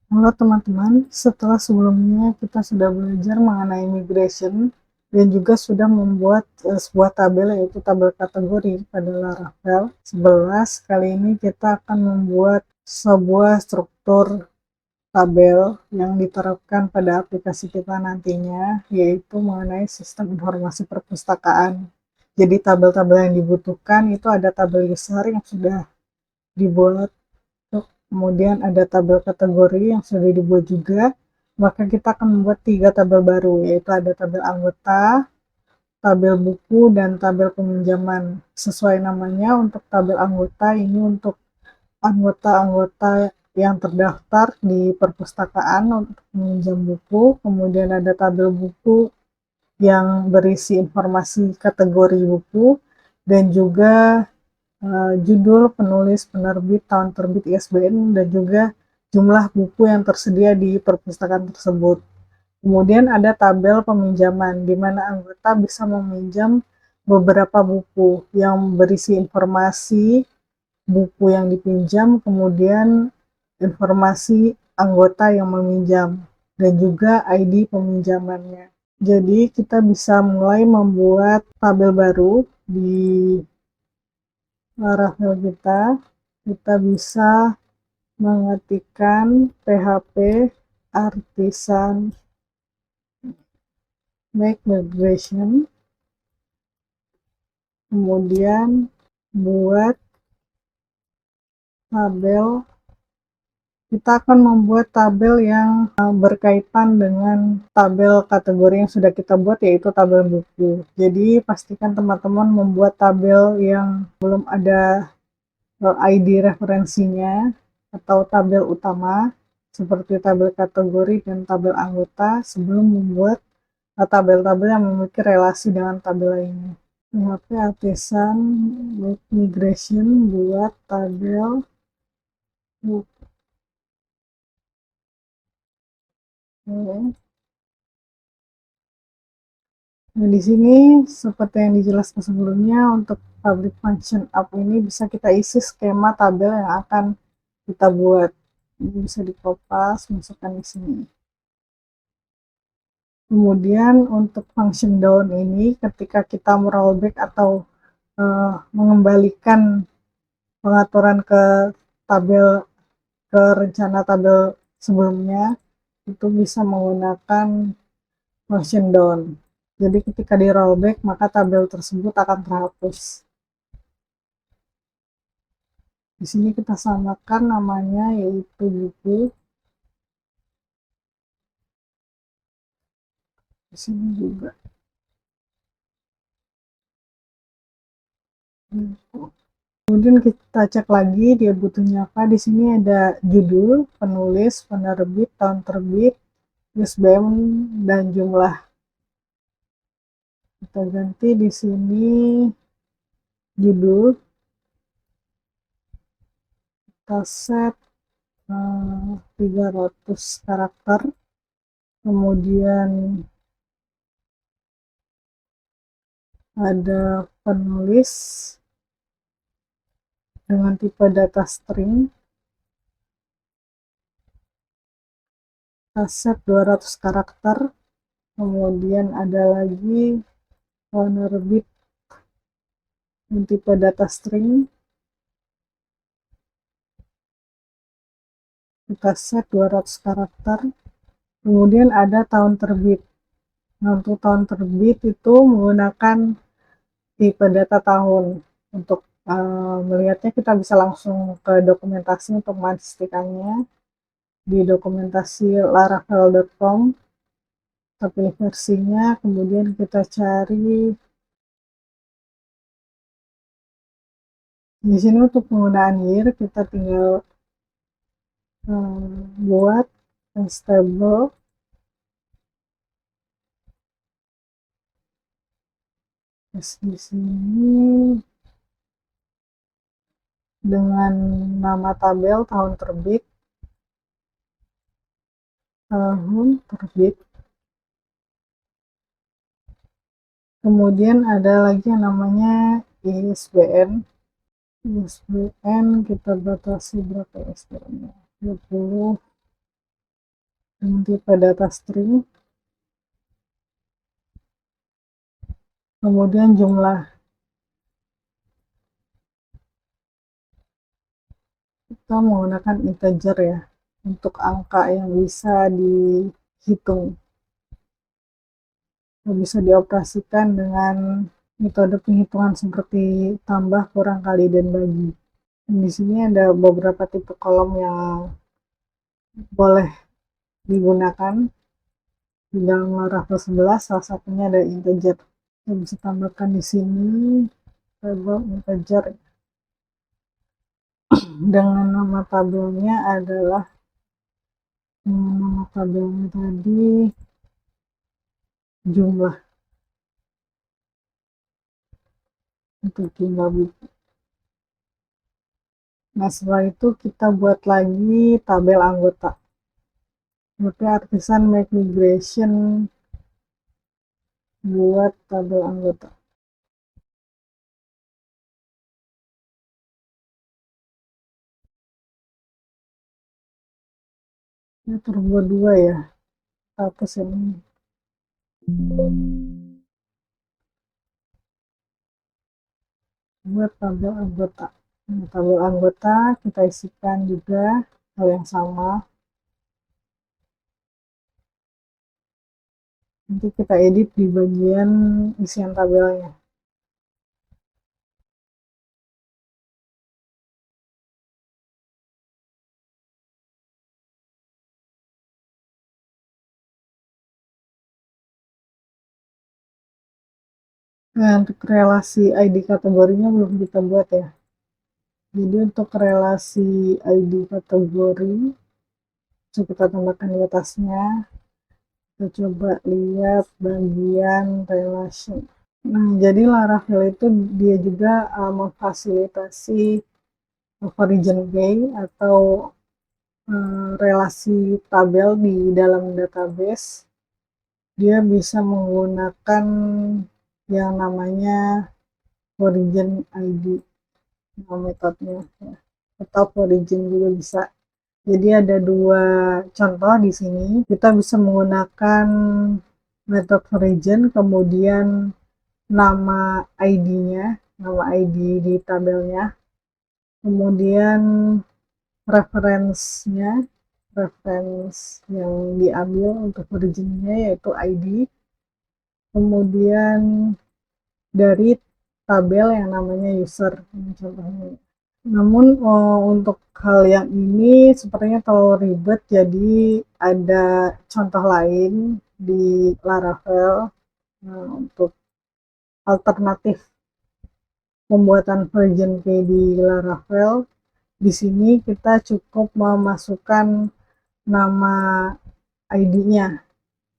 Halo teman-teman, setelah sebelumnya kita sudah belajar mengenai migration dan juga sudah membuat sebuah tabel, yaitu tabel kategori pada Laravel 11. Kali ini kita akan membuat sebuah struktur tabel yang diterapkan pada aplikasi kita nantinya, yaitu mengenai sistem informasi perpustakaan. Jadi tabel-tabel yang dibutuhkan itu ada tabel besar yang sudah dibuat, kemudian ada tabel kategori yang sudah dibuat juga. Maka kita akan membuat 3 tabel baru, yaitu ada tabel anggota, tabel buku, dan tabel peminjaman. Sesuai namanya, untuk tabel anggota ini untuk anggota-anggota yang terdaftar di perpustakaan untuk meminjam buku. Kemudian ada tabel buku yang berisi informasi kategori buku, dan juga judul, penulis, penerbit, tahun terbit, ISBN, dan juga jumlah buku yang tersedia di perpustakaan tersebut. Kemudian ada tabel peminjaman, di mana anggota bisa meminjam beberapa buku yang berisi informasi buku yang dipinjam, kemudian informasi anggota yang meminjam, dan juga ID peminjamannya. Jadi kita bisa mulai membuat tabel baru di Laravel kita bisa mengetikkan PHP artisan make migration, kemudian buat tabel. Kita akan membuat tabel yang berkaitan dengan tabel kategori yang sudah kita buat, yaitu tabel buku. Jadi pastikan teman-teman membuat tabel yang belum ada ID referensinya atau tabel utama seperti tabel kategori dan tabel anggota sebelum membuat tabel-tabel yang memiliki relasi dengan tabel lainnya. PHP artisan migration buat tabel buku. Nah, di sini seperti yang dijelaskan sebelumnya, untuk public function app ini bisa kita isi skema tabel yang akan kita buat. Ini bisa dikopas, masukkan di sini. Kemudian untuk function down ini, ketika kita merollback atau mengembalikan pengaturan ke tabel, ke rencana tabel sebelumnya, itu bisa menggunakan function down. Jadi ketika di rollback, maka tabel tersebut akan terhapus. Di sini kita samakan namanya, yaitu buku. Di sini juga buku. Kemudian kita cek lagi dia butuhnya apa. Di sini ada judul, penulis, penerbit, tahun terbit, ISBN, dan jumlah. Kita ganti di sini judul. Kita set 300 karakter. Kemudian ada penulis dengan tipe data string. Kita set 200 karakter. Kemudian ada lagi penerbit dengan tipe data string. Kita set 200 karakter. Kemudian ada tahun terbit. Nah, untuk tahun terbit itu menggunakan tipe data tahun. Untuk melihatnya kita bisa langsung ke dokumentasi untuk menstastikannya. Di dokumentasi laravel.com, kita pilih versinya, kemudian kita cari. Di sini untuk penggunaan year kita tinggal buat stable. Terus di sini dengan nama tabel tahun terbit, kemudian ada lagi yang namanya ISBN. ISBN kita batasi berapa ISBN-nya, 20. dengan tipe data string, kemudian jumlah. Kita menggunakan integer ya, untuk angka yang bisa dihitung. Bisa dioperasikan dengan metode penghitungan seperti tambah, kurang, kali, dan bagi. Di sini ada beberapa tipe kolom yang boleh digunakan di dalam Laravel 11, salah satunya ada integer. Kita bisa tambahkan di sini label integer dengan nama tabelnya adalah tadi jumlah, untuk jumlah buku. Nah, setelah itu kita buat lagi tabel anggota. Oke, artisan make migration buat tabel anggota. Ini terbuat dua ya, hapus ini. Buat tabel anggota. Nah, tabel anggota kita isikan juga hal yang sama. Nanti kita edit di bagian isian tabelnya. Nah, untuk relasi ID kategorinya belum kita buat ya. Jadi untuk relasi ID kategori, kita tambahkan di atasnya. Kita coba lihat bagian relation. Nah, jadi Laravel itu dia juga memfasilitasi origin key atau relasi tabel di dalam database. Dia bisa menggunakan yang namanya origin ID, metodenya ya. Atau origin juga bisa. Jadi ada dua contoh di sini. Kita bisa menggunakan metode origin, kemudian nama ID-nya, nama ID di tabelnya, kemudian reference-nya, reference yang diambil untuk originnya yaitu ID, kemudian dari tabel yang namanya user, ini contohnya. Namun untuk hal yang ini sepertinya terlalu ribet, jadi ada contoh lain di Laravel untuk alternatif pembuatan version key di Laravel. Di sini kita cukup memasukkan nama ID-nya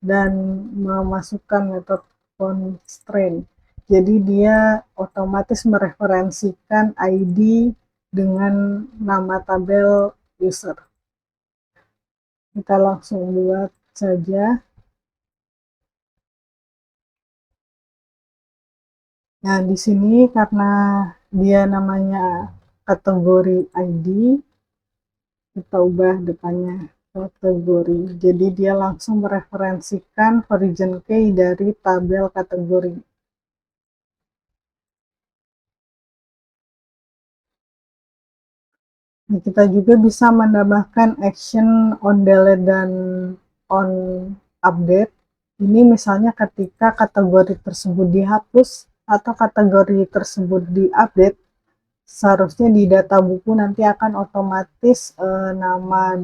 dan memasukkan metode constraint. Jadi dia otomatis mereferensikan ID dengan nama tabel user. Kita langsung buat saja. Nah, di sini karena dia namanya kategori ID, kita ubah depannya kategori. Jadi dia langsung mereferensikan origin key dari tabel kategori. Nah, kita juga bisa menambahkan action on delete dan on update. Ini misalnya ketika kategori tersebut dihapus atau kategori tersebut diupdate, seharusnya di data buku nanti akan otomatis nama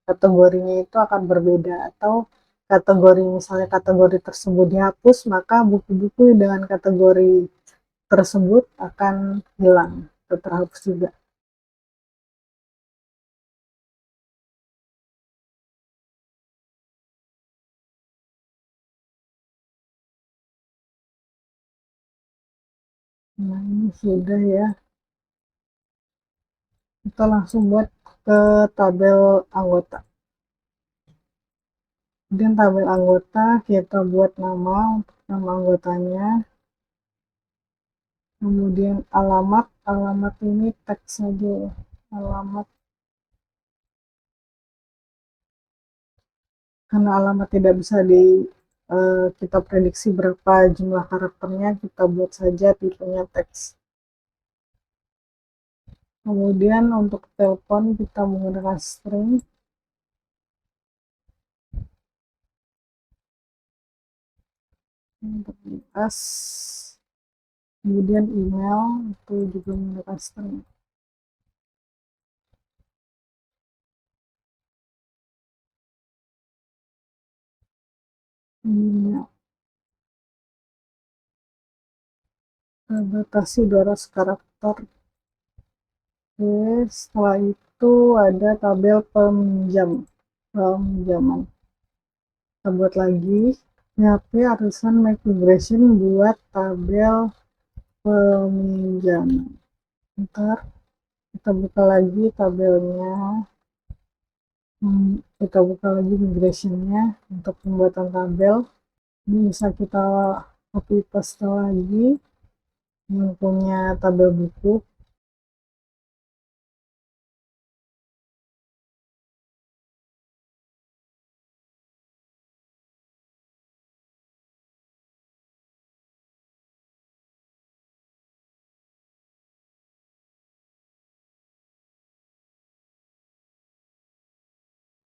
kategorinya itu akan berbeda, atau kategori misalnya kategori tersebut dihapus, maka buku-buku dengan kategori tersebut akan hilang atau terhapus juga. Nah, ini sudah ya. Kita langsung buat ke tabel anggota. Kemudian tabel anggota kita buat nama untuk nama anggotanya. Kemudian alamat ini teks saja ya. Alamat. Karena alamat tidak bisa kita prediksi berapa jumlah karakternya, kita buat saja tipenya teks. Kemudian untuk telepon kita menggunakan string. Untuk as, kemudian email itu juga menggunakan string. Email batasi 200 karakter. Oke, setelah itu ada tabel peminjaman. Kita buat lagi PHP Artisan Migration buat tabel peminjaman. Ntar kita buka lagi tabelnya, kita buka lagi migrationnya untuk pembuatan tabel. Ini bisa kita copy paste lagi yang punya tabel buku.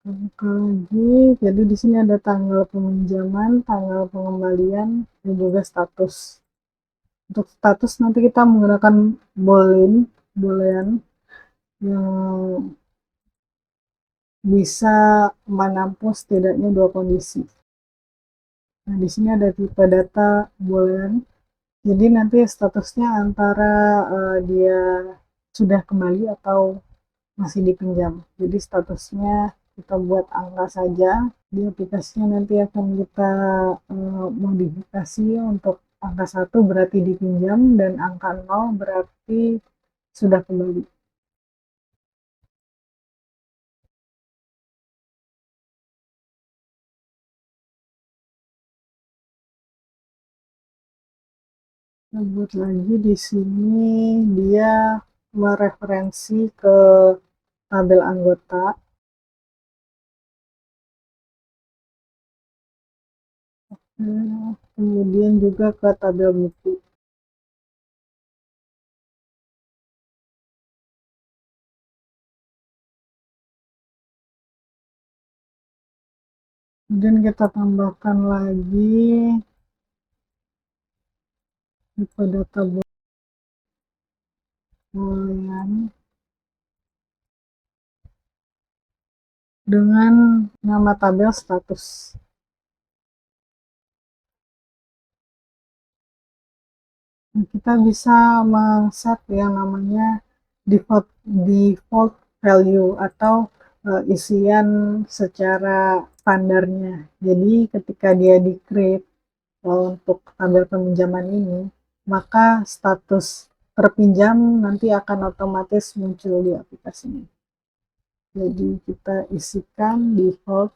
Buka lagi, jadi di sini ada tanggal peminjaman, tanggal pengembalian, dan juga status. Untuk status nanti kita menggunakan boolean yang bisa menampung setidaknya dua kondisi. Nah, di sini ada tipe data boolean. Jadi nanti statusnya antara dia sudah kembali atau masih dipinjam. Jadi statusnya kita buat angka saja. Di aplikasinya nanti akan kita modifikasi untuk angka 1 berarti dipinjam dan angka 0 berarti sudah kembali. Buat lagi di sini dia mereferensi ke tabel anggota. Kemudian juga ke tabel buku. Kemudian kita tambahkan lagi tipe data boolean dengan nama tabel status. Kita bisa men-set yang namanya default value atau isian secara standarnya. Jadi ketika dia di-create untuk tabel peminjaman ini, maka status terpinjam nanti akan otomatis muncul di aplikasinya. Jadi kita isikan default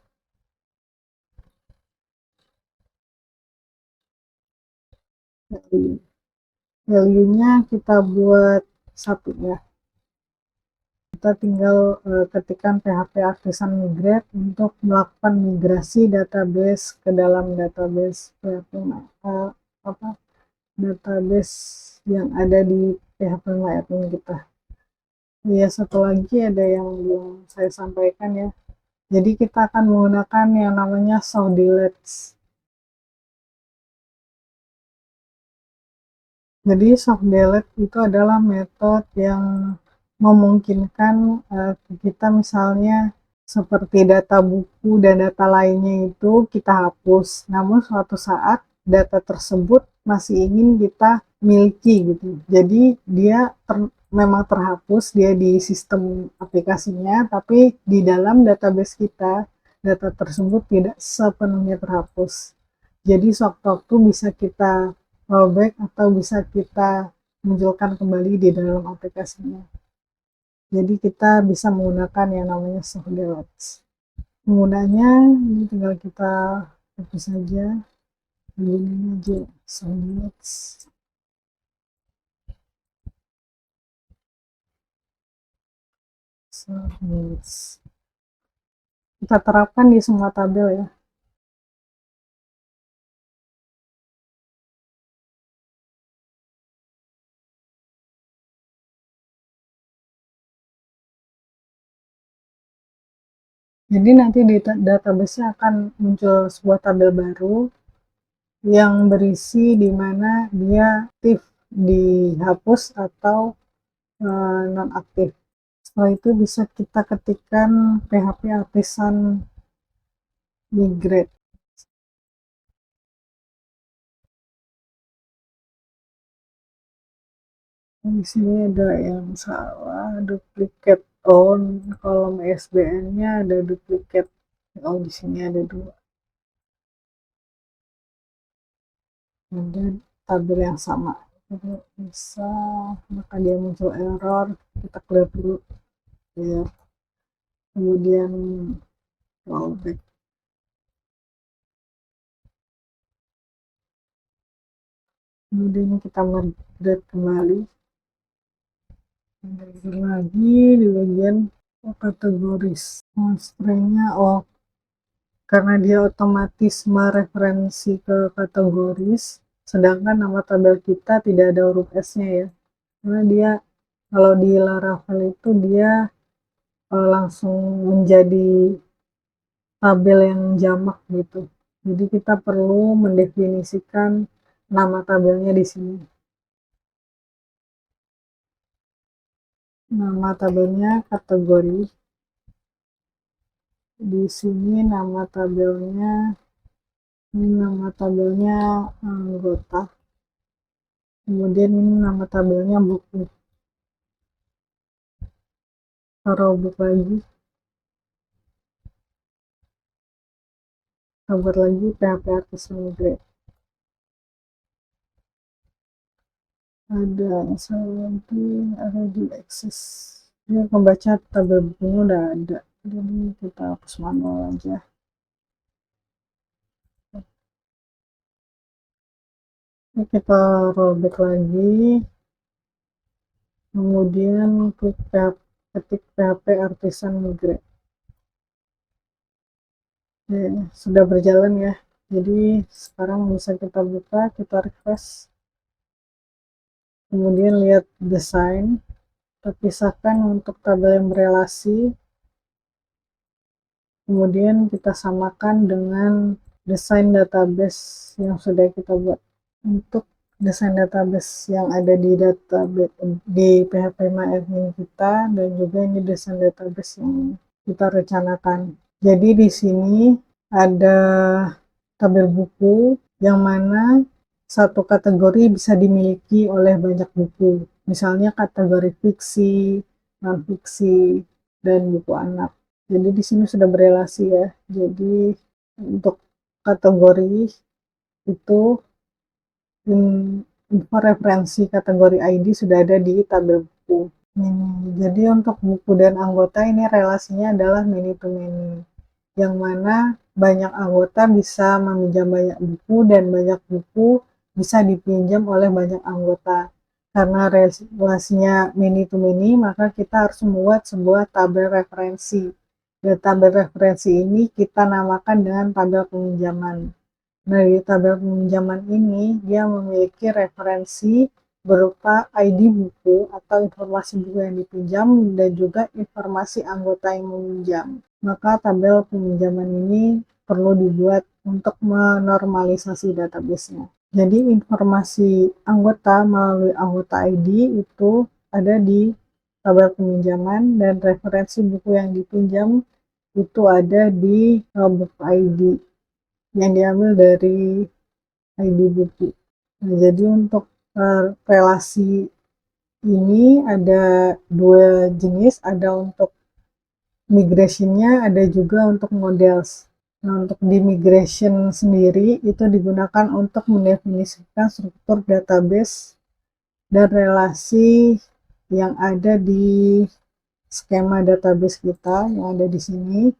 value. Value-nya kita buat 1 ya. Kita tinggal ketikkan PHP Artisan Migrate untuk melakukan migrasi database ke dalam database database yang ada di PHP MyAdmin kita. Ya, satu lagi ada yang belum saya sampaikan ya. Jadi kita akan menggunakan yang namanya show delete. Jadi soft delete itu adalah metode yang memungkinkan kita misalnya seperti data buku dan data lainnya itu kita hapus. Namun suatu saat data tersebut masih ingin kita miliki gitu. Jadi dia memang terhapus dia di sistem aplikasinya, tapi di dalam database kita data tersebut tidak sepenuhnya terhapus. Jadi sewaktu-waktu bisa kita rollback atau bisa kita munculkan kembali di dalam aplikasinya. Jadi kita bisa menggunakan yang namanya soft delete. Penggunanya ini tinggal kita hapus saja, begini aja soft delete. Soft delete. kita terapkan di semua tabel ya. Jadi nanti di database-nya akan muncul sebuah tabel baru yang berisi di mana dia aktif dihapus atau non-aktif. Setelah itu bisa kita ketikkan PHP Artisan migrate. Di sini ada yang salah, duplicate on kolom SBN-nya ada duplicate. Oh, di sini ada 2. Ada tabel yang sama. Jadi bisa, maka dia muncul error. Kita clear dulu. Ya. Kemudian rollback. Kemudian kita migrate kembali. Lagi di bagian kategoris. Stringnya karena dia otomatis mereferensi ke kategoris, sedangkan nama tabel kita tidak ada huruf S-nya ya. Karena dia kalau di Laravel itu dia langsung menjadi tabel yang jamak gitu. Jadi kita perlu mendefinisikan nama tabelnya di sini. Nama tabelnya kategori. Di sini nama tabelnya anggota. Kemudian ini nama tabelnya buku. Taruh buku lagi. Cover lagi PHP Artisan migrate. Ada ada di access. Ini pembaca tabel bukunya udah ada. Jadi kita hapus manual aja. Ini kita rollback lagi. Kemudian ketik PHP Artisan migrate. Sudah berjalan ya. Jadi sekarang bisa kita buka, kita refresh. Kemudian lihat desain, terpisahkan untuk tabel yang berelasi. Kemudian kita samakan dengan desain database yang sudah kita buat. Untuk desain database yang ada di database di PHP MyAdmin kita, dan juga ini desain database yang kita rencanakan. Jadi di sini ada tabel buku yang mana satu kategori bisa dimiliki oleh banyak buku. Misalnya kategori fiksi, non-fiksi, dan buku anak. Jadi di sini sudah berelasi ya. Jadi untuk kategori itu info referensi kategori ID sudah ada di tabel buku. Jadi untuk buku dan anggota ini relasinya adalah many to many, yang mana banyak anggota bisa meminjam banyak buku dan banyak buku bisa dipinjam oleh banyak anggota. Karena relasinya many to many, maka kita harus membuat sebuah tabel referensi. Dan tabel referensi ini kita namakan dengan tabel peminjaman. Nah, di tabel peminjaman ini dia memiliki referensi berupa ID buku atau informasi buku yang dipinjam dan juga informasi anggota yang meminjam. Maka tabel peminjaman ini perlu dibuat untuk menormalisasi database-nya. Jadi informasi anggota melalui anggota ID itu ada di tabel peminjaman, dan referensi buku yang dipinjam itu ada di buku ID yang diambil dari ID buku. Nah, jadi untuk relasi ini ada 2 jenis, ada untuk migration-nya, ada juga untuk models. Nah, untuk di migration sendiri itu digunakan untuk mendefinisikan struktur database dan relasi yang ada di skema database kita yang ada di sini.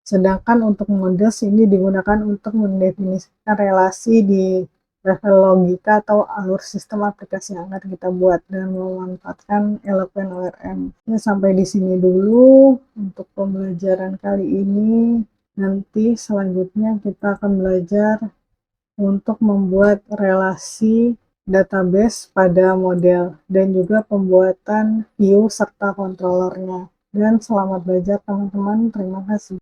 Sedangkan untuk models ini digunakan untuk mendefinisikan relasi di level logika atau alur sistem aplikasi yang akan kita buat dan memanfaatkan Eloquent ORM. Ya, sampai di sini dulu untuk pembelajaran kali ini. Nanti selanjutnya kita akan belajar untuk membuat relasi database pada model dan juga pembuatan view serta controllernya. Dan selamat belajar teman-teman, terima kasih.